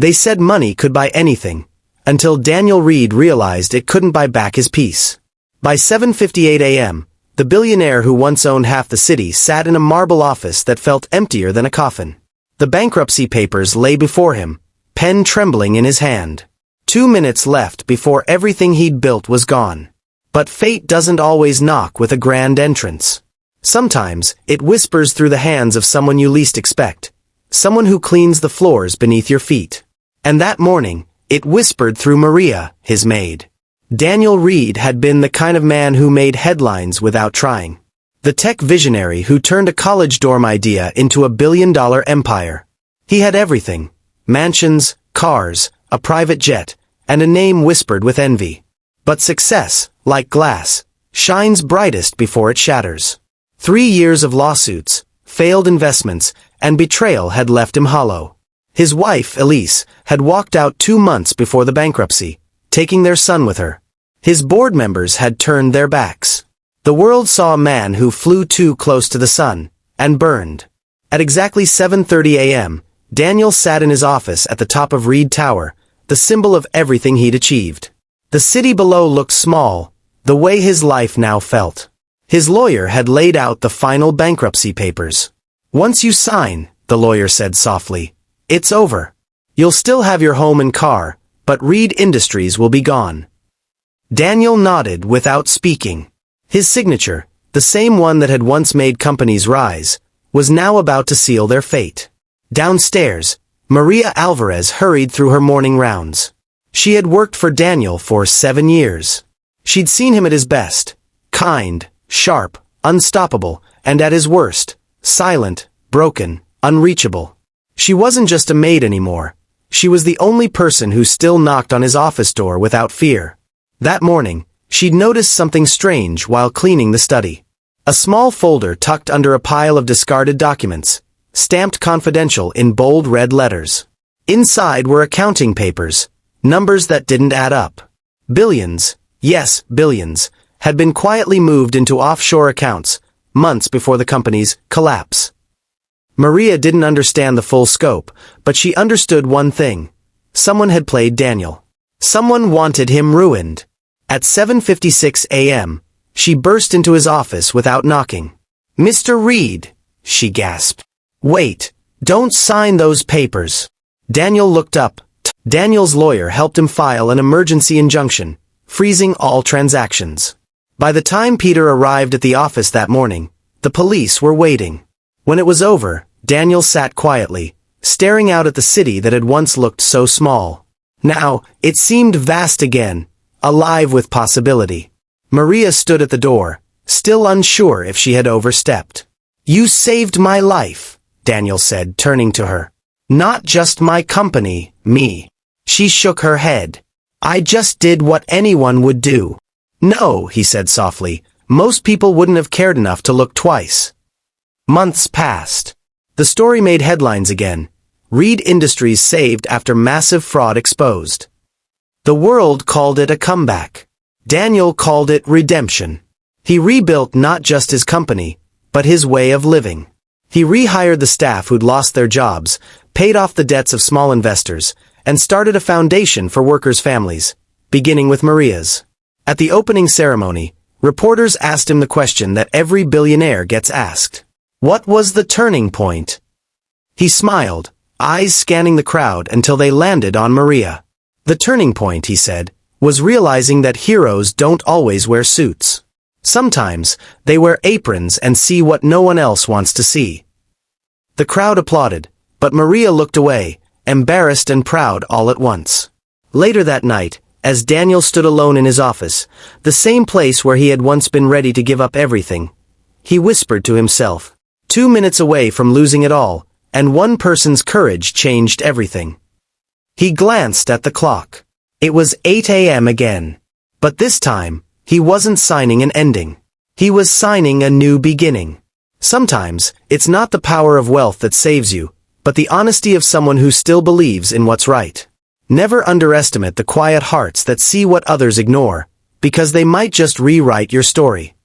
They said money could buy anything, until Daniel Reed realized it couldn't buy back his peace. By 7:58 a.m., the billionaire who once owned half the city sat in a marble office that felt emptier than a coffin. The bankruptcy papers lay before him, pen trembling in his hand. 2 minutes left before everything he'd built was gone. But fate doesn't always knock with a grand entrance. Sometimes, it whispers through the hands of someone you least expect, someone who cleans the floors beneath your feet. And that morning, it whispered through Maria, his maid. Daniel Reed had been the kind of man who made headlines without trying. The tech visionary who turned a college dorm idea into a billion-dollar empire. He had everything: mansions, cars, a private jet, and a name whispered with envy. But success, like glass, shines brightest before it shatters. 3 years of lawsuits, failed investments, and betrayal had left him hollow. His wife, Elise, had walked out 2 months before the bankruptcy, taking their son with her. His board members had turned their backs. The world saw a man who flew too close to the sun, and burned. At exactly 7:30 a.m., Daniel sat in his office at the top of Reed Tower, the symbol of everything he'd achieved. The city below looked small, the way his life now felt. His lawyer had laid out the final bankruptcy papers. "Once you sign," the lawyer said softly, "it's over. You'll still have your home and car, but Reed Industries will be gone." Daniel nodded without speaking. His signature, the same one that had once made companies rise, was now about to seal their fate. Downstairs, Maria Alvarez hurried through her morning rounds. She had worked for Daniel for 7 years. She'd seen him at his best, kind, sharp, unstoppable, and at his worst, silent, broken, unreachable. She wasn't just a maid anymore. She was the only person who still knocked on his office door without fear. That morning, she'd noticed something strange while cleaning the study. A small folder tucked under a pile of discarded documents, stamped confidential in bold red letters. Inside were accounting papers, numbers that didn't add up. Billions, yes, billions, had been quietly moved into offshore accounts, months before the company's collapse. Maria didn't understand the full scope, but she understood one thing. Someone had played Daniel. Someone wanted him ruined. At 7:56 a.m., she burst into his office without knocking. "Mr. Reed," she gasped. "Wait, don't sign those papers." Daniel looked up. Daniel's lawyer helped him file an emergency injunction, freezing all transactions. By the time Peter arrived at the office that morning, the police were waiting. When it was over, Daniel sat quietly, staring out at the city that had once looked so small. Now, it seemed vast again, alive with possibility. Maria stood at the door, still unsure if she had overstepped. "You saved my life," Daniel said, turning to her. "Not just my company, me." She shook her head. "I just did what anyone would do." "No," he said softly, "most people wouldn't have cared enough to look twice." Months passed. The story made headlines again. Reed Industries saved after massive fraud exposed. The world called it a comeback. Daniel called it redemption. He rebuilt not just his company, but his way of living. He rehired the staff who'd lost their jobs, paid off the debts of small investors, and started a foundation for workers' families, beginning with Maria's. At the opening ceremony, reporters asked him the question that every billionaire gets asked. What was the turning point? He smiled, eyes scanning the crowd until they landed on Maria. The turning point, he said, was realizing that heroes don't always wear suits. Sometimes, they wear aprons and see what no one else wants to see. The crowd applauded, but Maria looked away, embarrassed and proud all at once. Later that night, as Daniel stood alone in his office, the same place where he had once been ready to give up everything, he whispered to himself, 2 minutes away from losing it all, and one person's courage changed everything. He glanced at the clock. It was 8 a.m. again. But this time, he wasn't signing an ending. He was signing a new beginning. Sometimes, it's not the power of wealth that saves you, but the honesty of someone who still believes in what's right. Never underestimate the quiet hearts that see what others ignore, because they might just rewrite your story.